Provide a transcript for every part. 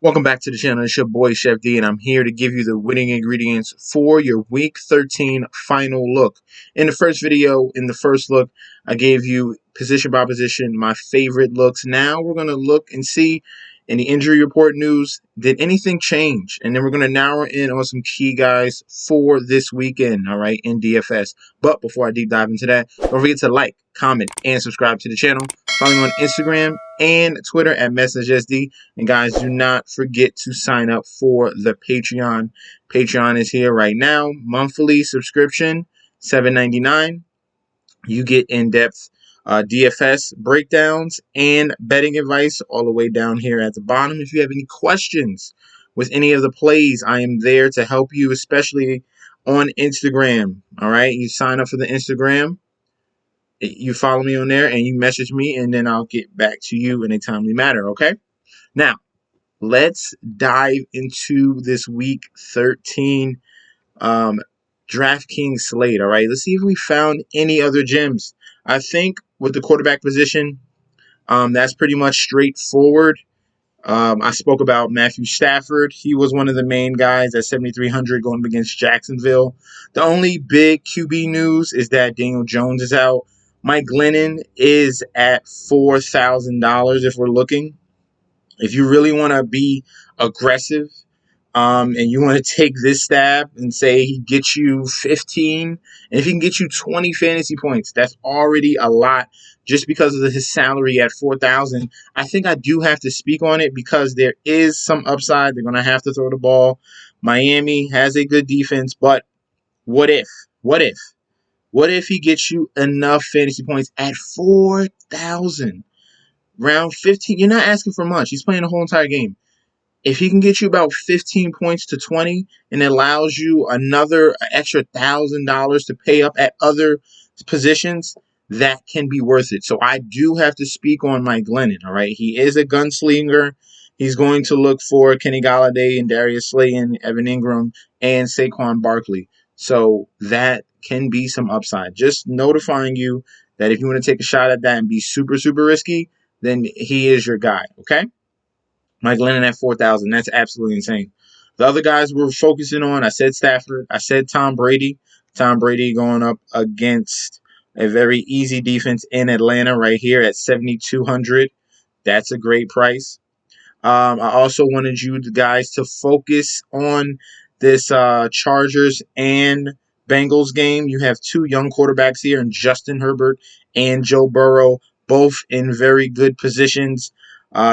Welcome back to the channel. It's your boy Chef D, and I'm here to give you the winning ingredients for your Week 13 final look. In the first video, in the first look, I gave you position by position my favorite looks. Now we're going to look and see in the injury report news, did anything change? And then we're going to narrow in on some key guys for this weekend, all right, in DFS. But before I deep dive into that, don't forget to like, comment, and subscribe to the channel. Follow me on Instagram and Twitter at MessageSD. And guys, do not forget to sign up for the Patreon. Patreon is here right now. Monthly subscription, $7.99. You get in-depth DFS breakdowns and betting advice all the way down here at the bottom. If you have any questions with any of the plays, I am there to help you, especially on Instagram. All right, you sign up for the Instagram. You follow me on there and you message me, and then I'll get back to you in a timely manner, okay? Now, let's dive into this Week 13 DraftKings slate, all right? Let's see if we found any other gems. I think with the quarterback position, that's pretty much straightforward. I spoke about Matthew Stafford. He was one of the main guys at 7,300 going up against Jacksonville. The only big QB news is that Daniel Jones is out. Mike Glennon is at $4,000 if we're looking. If you really want to be aggressive and you want to take this stab and say he gets you 15, and if he can get you 20 fantasy points, that's already a lot just because of his salary at $4,000. I think I do have to speak on it because there is some upside. They're going to have to throw the ball. Miami has a good defense, but what if? What if he gets you enough fantasy points at 4,000? Round 15, you're not asking for much. He's playing the whole entire game. If he can get you about 15 points to 20 and it allows you another extra $1,000 to pay up at other positions, that can be worth it. So I do have to speak on Mike Glennon, all right? He is a gunslinger. He's going to look for Kenny Golladay and Darius Slayton, Evan Ingram, and Saquon Barkley. So that can be some upside. Just notifying you that if you want to take a shot at that and be super, super risky, then he is your guy, okay? Mike Glennon at 4,000. That's absolutely insane. The other guys we're focusing on, I said Stafford. I said Tom Brady. Tom Brady going up against a very easy defense in Atlanta right here at 7,200. That's a great price. I also wanted you guys to focus on this Chargers and Bengals game. You have two young quarterbacks here in Justin Herbert and Joe Burrow, both in very good positions.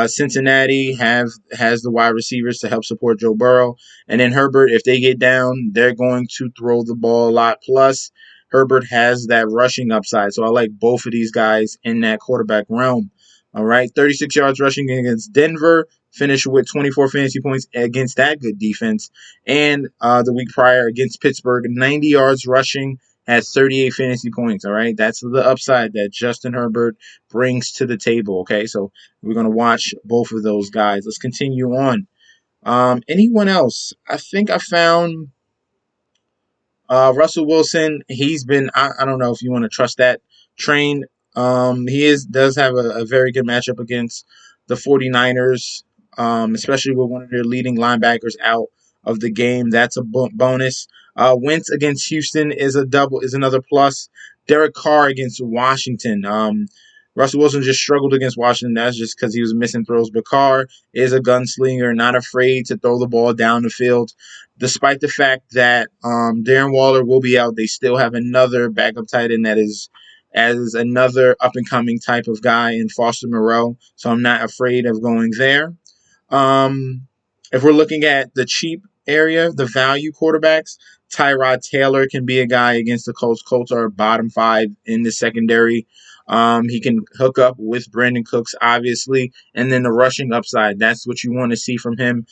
Cincinnati has the wide receivers to help support Joe Burrow. And then Herbert, if they get down, they're going to throw the ball a lot. Plus, Herbert has that rushing upside. So I like both of these guys in that quarterback realm. All right, 36 yards rushing against Denver. Finished with 24 fantasy points against that good defense. And the week prior against Pittsburgh, 90 yards rushing, had 38 fantasy points, all right? That's the upside that Justin Herbert brings to the table, okay? So we're going to watch both of those guys. Let's continue on. Anyone else? I think I found Russell Wilson. He's been, I don't know if you want to trust that train. He does have a very good matchup against the 49ers, especially with one of their leading linebackers out of the game. That's a bonus. Wentz against Houston is another plus. Derek Carr against Washington. Russell Wilson just struggled against Washington. That's just because he was missing throws. But Carr is a gunslinger, not afraid to throw the ball down the field. Despite the fact that Darren Waller will be out, they still have another backup tight end that is as another up-and-coming type of guy in Foster Moreau. So I'm not afraid of going there. If we're looking at the cheap area, the value quarterbacks, Tyrod Taylor can be a guy against the Colts. Colts are bottom 5 in the secondary. He can hook up with Brandon Cooks, obviously, and then the rushing upside. That's what you want to see from him.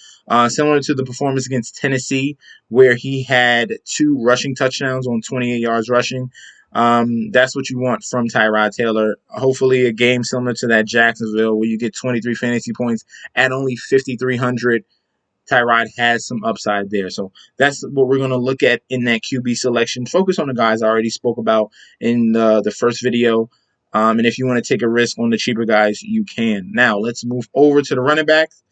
Similar to the performance against Tennessee, where he had 2 rushing touchdowns on 28 yards rushing. That's what you want from Tyrod Taylor. Hopefully a game similar to that Jacksonville where you get 23 fantasy points at only 5,300. TYROD has some upside there. So that's what we're going to look at in that QB selection. Focus on the guys I already spoke about in the first video. And if you want to take a risk on the cheaper guys, you can. Now, let's move over to the running backs.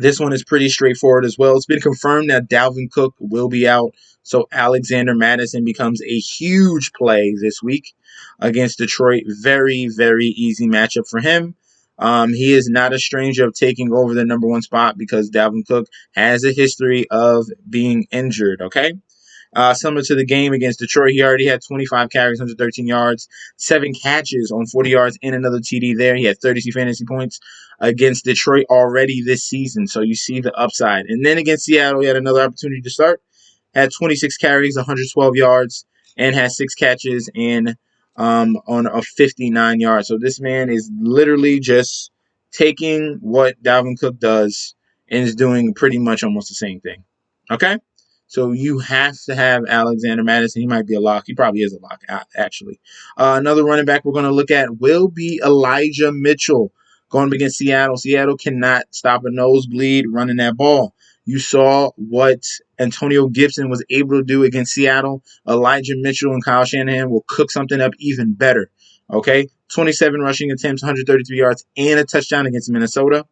This one is pretty straightforward as well. It's been confirmed that Dalvin Cook will be out, so Alexander Mattison becomes a huge play this week against Detroit. Very, very easy matchup for him. He is not a stranger of taking over the number one spot because Dalvin Cook has a history of being injured, okay? Similar to the game against Detroit, he already had 25 carries, 113 yards, 7 catches on 40 yards, and another TD there. He had 32 fantasy points against Detroit already this season, so you see the upside. And then against Seattle, he had another opportunity to start. Had 26 carries, 112 yards, and had 6 catches and on a 59 yards. So this man is literally just taking what Dalvin Cook does and is doing pretty much almost the same thing. Okay? So you have to have Alexander Mattison. He might be a lock. He probably is a lock, actually. Another running back we're going to look at will be Elijah Mitchell going up against Seattle. Seattle cannot stop a nosebleed running that ball. You saw what Antonio Gibson was able to do against Seattle. Elijah Mitchell and Kyle Shanahan will cook something up even better. Okay? 27 rushing attempts, 133 yards, and a touchdown against Minnesota.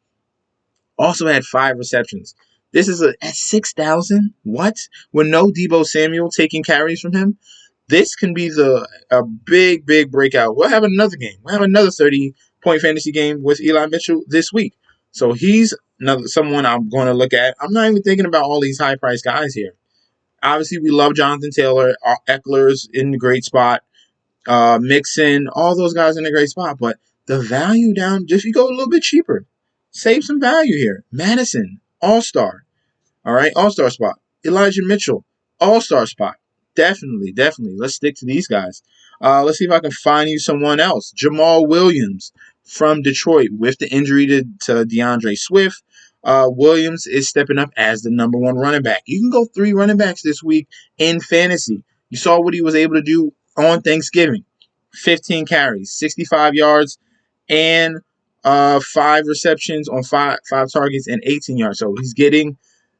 Also had 5 receptions. This is at 6,000. What? With no Deebo Samuel taking carries from him, this can be a big breakout. We'll have another game. We'll have another 30-point fantasy game with Eli Mitchell this week. So he's someone I'm going to look at. I'm not even thinking about all these high-priced guys here. Obviously, we love Jonathan Taylor. Eckler's in a great spot. Mixon, all those guys in a great spot. But the value down, just you go a little bit cheaper. Save some value here. Madison, all-star. All right, all-star spot. Elijah Mitchell, all-star spot. Definitely. Let's stick to these guys. Let's see if I can find you someone else. Jamal Williams from Detroit with the injury to DeAndre Swift. Williams is stepping up as the number one running back. You can go 3 running backs this week in fantasy. You saw what he was able to do on Thanksgiving. 15 carries, 65 yards, and 5 receptions on 5 targets and 18 yards. So he's getting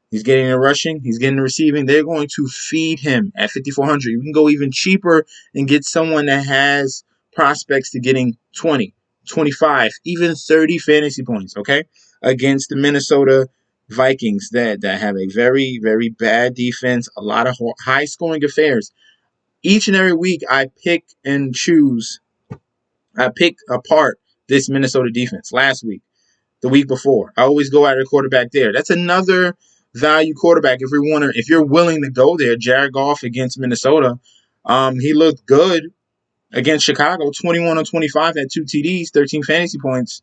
the rushing. He's getting the receiving. They're going to feed him at 5,400. You can go even cheaper and get someone that has prospects to getting 20, 25, even 30 fantasy points, okay, against the Minnesota Vikings that have a very, very bad defense, a lot of high-scoring affairs. Each and every week, I pick apart this Minnesota defense. Last week, the week before, I always go at a quarterback there. That's another value quarterback if you're willing to go there. Jared Goff against Minnesota, he looked good against Chicago. 21 on 25, had 2 TDs, 13 fantasy points.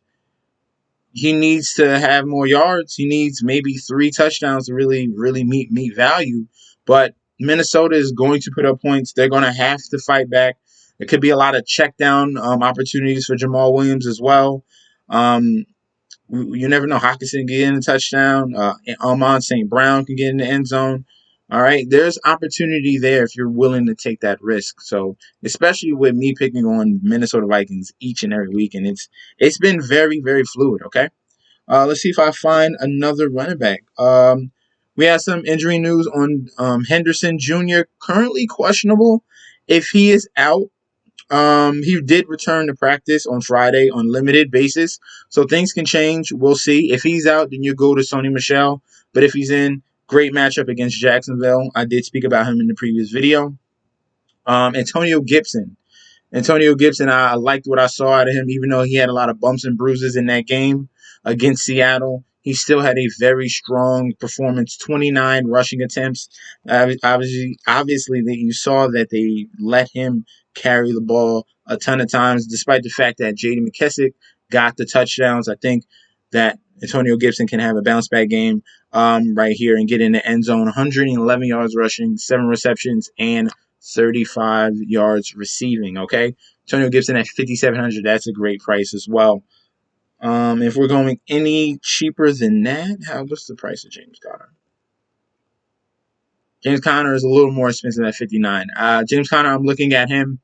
He needs to have more yards. He needs maybe 3 touchdowns to really meet value. But Minnesota is going to put up points. They're going to have to fight back. There could be a lot of check down opportunities for Jamal Williams as well. You never know. Hawkinson can get in a touchdown. Amon St. Brown can get in the end zone. All right. There's opportunity there if you're willing to take that risk. So, especially with me picking on Minnesota Vikings each and every week. And it's been very, very fluid. Okay. Let's see if I find another running back. We have some injury news on Henderson Jr. Currently questionable. If he is out, he did return to practice on Friday on limited basis, so things can change. We'll see. If he's out, then you go to Sony Michel. But if he's in, great matchup against Jacksonville. I did speak about him in the previous video. Antonio Gibson, I liked what I saw out of him, even though he had a lot of bumps and bruises in that game against Seattle. He still had a very strong performance, 29 rushing attempts. Obviously, that you saw that they let him carry the ball a ton of times, despite the fact that J.D. McKissic got the touchdowns. I think that Antonio Gibson can have a bounce-back game right here and get in the end zone. 111 yards rushing, 7 receptions, and 35 yards receiving, okay? Antonio Gibson at 5,700, that's a great price as well. If we're going any cheaper than that, what's the price of James Conner? James Conner is a little more expensive at 59. James Conner, I'm looking at him.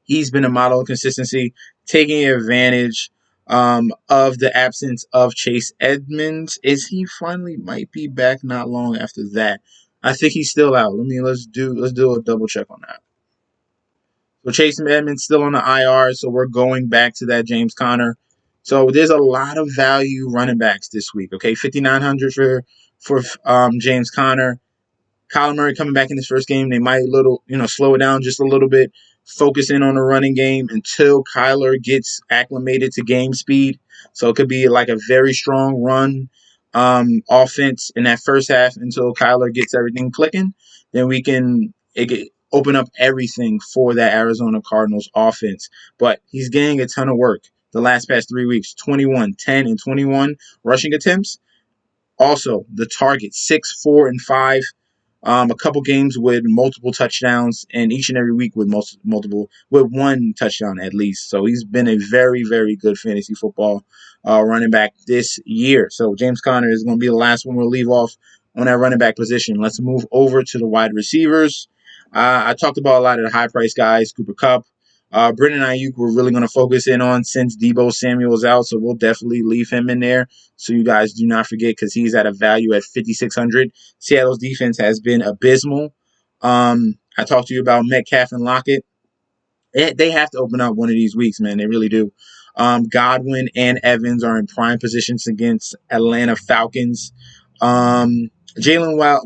He's been a model of consistency, taking advantage of the absence of Chase Edmonds. Is he finally might be back not long after that? I think he's still out. Let's do a double check on that. So Chase Edmonds still on the IR, so we're going back to that James Conner. So there's a lot of value running backs this week. Okay, 5,900 for James Conner. Kyler Murray coming back in his first game, they might slow it down just a little bit, focus in on the running game until Kyler gets acclimated to game speed. So it could be like a very strong run offense in that first half until Kyler gets everything clicking. Then it could open up everything for that Arizona Cardinals offense. But he's getting a ton of work the past 3 weeks, 21, 10, and 21 rushing attempts. Also, the target 6, 4, and 5. A couple games with multiple touchdowns, and each and every week with with one touchdown at least. So he's been a very, very good fantasy football running back this year. So James Conner is going to be the last one we'll leave off on that running back position. Let's move over to the wide receivers. I talked about a lot of the high price guys, Cooper Kupp. Brendan Ayuk, we're really going to focus in on since Deebo Samuel is out, so we'll definitely leave him in there. So you guys do not forget, because he's at a value at 5,600. Seattle's defense has been abysmal. I talked to you about Metcalf and Lockett. They have to open up one of these weeks, man. They really do. Godwin and Evans are in prime positions against Atlanta Falcons. Jalen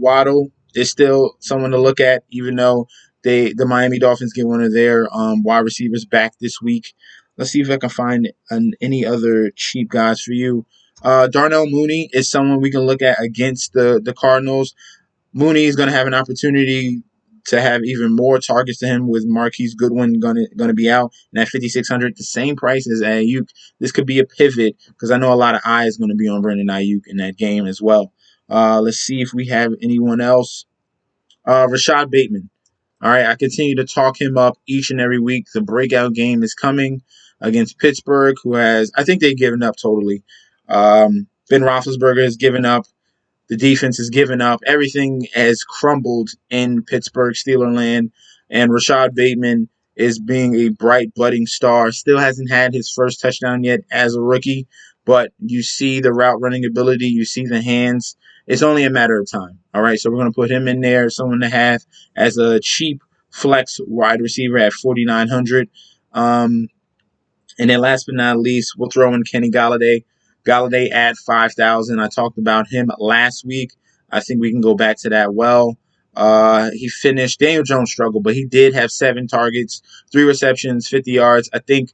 Waddle is still someone to look at, even though the Miami Dolphins get one of their wide receivers back this week. Let's see if I can find any other cheap guys for you. Darnell Mooney is someone we can look at against the Cardinals. Mooney is going to have an opportunity to have even more targets to him with Marquise Goodwin going to be out. And at 5,600, the same price as Ayuk. This could be a pivot, because I know a lot of eyes going to be on Brandon Ayuk in that game as well. Let's see if we have anyone else. Rashad Bateman. All right, I continue to talk him up each and every week. The breakout game is coming against Pittsburgh, I think they've given up totally. Ben Roethlisberger has given up. The defense has given up. Everything has crumbled in Pittsburgh Steelerland, and Rashad Bateman is being a bright, budding star. Still hasn't had his first touchdown yet as a rookie, but you see the route running ability. You see the hands. It's only a matter of time. All right, so we're going to put him in there, someone to have as a cheap flex wide receiver at 4,900. And then last but not least, we'll throw in Kenny Golladay. Golladay at 5,000. I talked about him last week. I think we can go back to that well. He finished. Daniel Jones struggled, but he did have 7 targets, 3 receptions, 50 yards. I think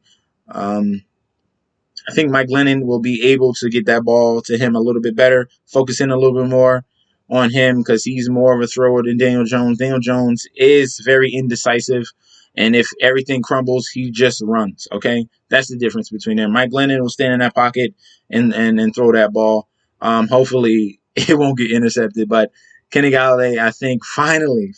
Mike Glennon will be able to get that ball to him a little bit better, focus in a little bit more on him, because he's more of a thrower than Daniel Jones. Daniel Jones is very indecisive, and if everything crumbles, he just runs, okay? That's the difference between them. Mike Glennon will stand in that pocket and throw that ball. Hopefully, it won't get intercepted, but Kenny Golladay, I think, finally,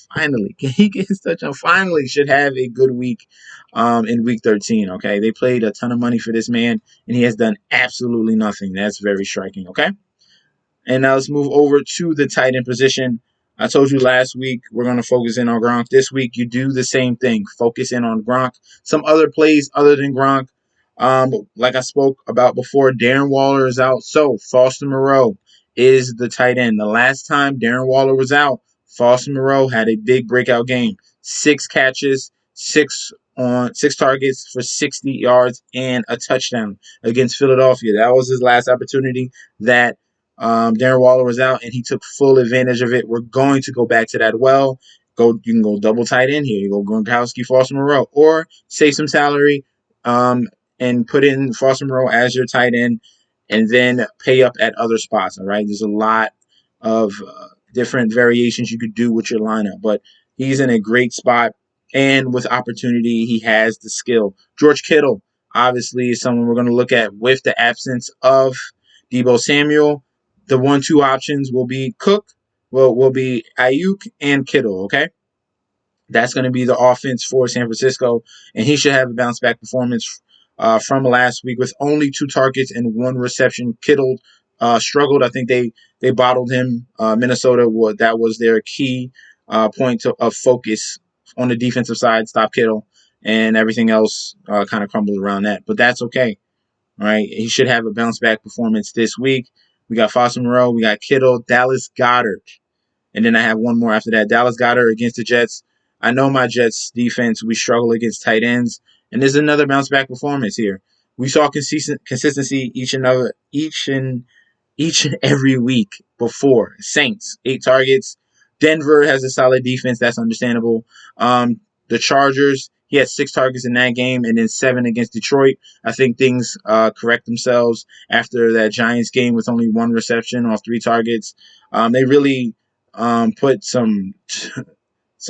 can he get his touchdown? Finally should have a good week in week 13, okay? They paid a ton of money for this man, and he has done absolutely nothing. That's very striking, okay? And now let's move over to the tight end position. I told you last week we're going to focus in on Gronk. This week you do the same thing. Focus in on Gronk. Some other plays other than Gronk. Like I spoke about before, Darren Waller is out. So Foster Moreau is the tight end. The last time Darren Waller was out, Foster Moreau had a big breakout game. 6 catches, 6 targets for 60 yards and a touchdown against Philadelphia. That was his last opportunity that Darren Waller was out, and he took full advantage of it. We're going to go back to that well. You can go double tight end here. You go Gronkowski, Foster Moreau, or save some salary and put in Foster Moreau as your tight end, and then pay up at other spots. All right, there's a lot of different variations you could do with your lineup, but he's in a great spot, and with opportunity, he has the skill. George Kittle, obviously, is someone we're going to look at with the absence of Deebo Samuel. The 1-2 options will be will be Ayuk and Kittle, okay? That's going to be the offense for San Francisco, and he should have a bounce back performance from last week with only 2 targets and 1 reception. Kittle struggled. I think they bottled him. Minnesota, that was their key point of focus on the defensive side, stop Kittle, and everything else kind of crumbled around that. But that's okay. All right, he should have a bounce back performance this week. We got Foster Moreau, we got Kittle, Dallas Goedert, and then I have one more after that. Dallas Goedert against the Jets. I know my Jets defense, we struggle against tight ends, and there's another bounce back performance here. We saw consistency each and every week before. Saints, 8 targets. Denver has a solid defense. That's understandable. The Chargers, he had 6 targets in that game and then 7 against Detroit. I think things correct themselves after that Giants game with only 1 reception off 3 targets. They really put some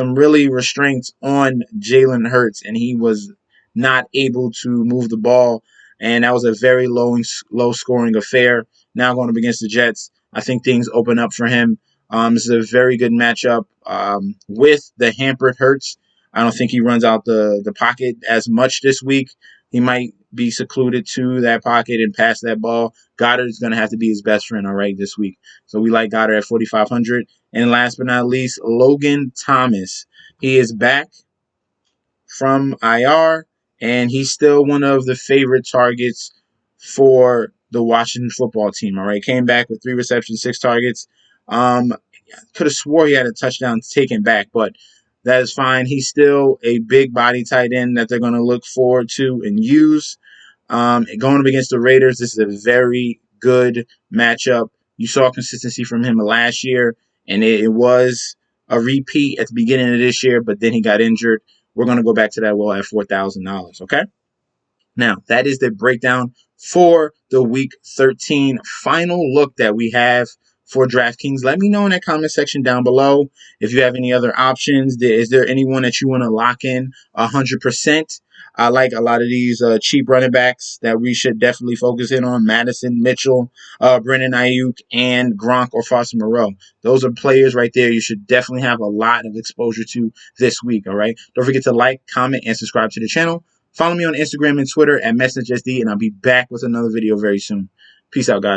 really restraints on Jalen Hurts, and he was not able to move the ball. And that was a very low scoring affair. Now going up against the Jets, I think things open up for him. This is a very good matchup with the hampered Hurts. I don't think he runs out the pocket as much this week. He might be secluded to that pocket and pass that ball. Goddard is going to have to be his best friend, all right, this week. So we like Goddard at 4,500. And last but not least, Logan Thomas. He is back from IR, and he's still one of the favorite targets for the Washington football team. All right, came back with 3 receptions, 6 targets. Could have swore he had a touchdown taken back, but that is fine. He's still a big body tight end that they're going to look forward to and use. Going up against the Raiders, this is a very good matchup. You saw consistency from him last year, and it was a repeat at the beginning of this year, but then he got injured. We're going to go back to that well at $4,000, okay? Now, that is the breakdown for the Week 13 final look that we have for DraftKings. Let me know in that comment section down below if you have any other options. Is there anyone that you want to lock in 100%? I like a lot of these cheap running backs that we should definitely focus in on. Madison, Mitchell, Brennan Ayuk, and Gronk or Foster Moreau. Those are players right there you should definitely have a lot of exposure to this week, all right? Don't forget to like, comment, and subscribe to the channel. Follow me on Instagram and Twitter at MessageSD, and I'll be back with another video very soon. Peace out, guys.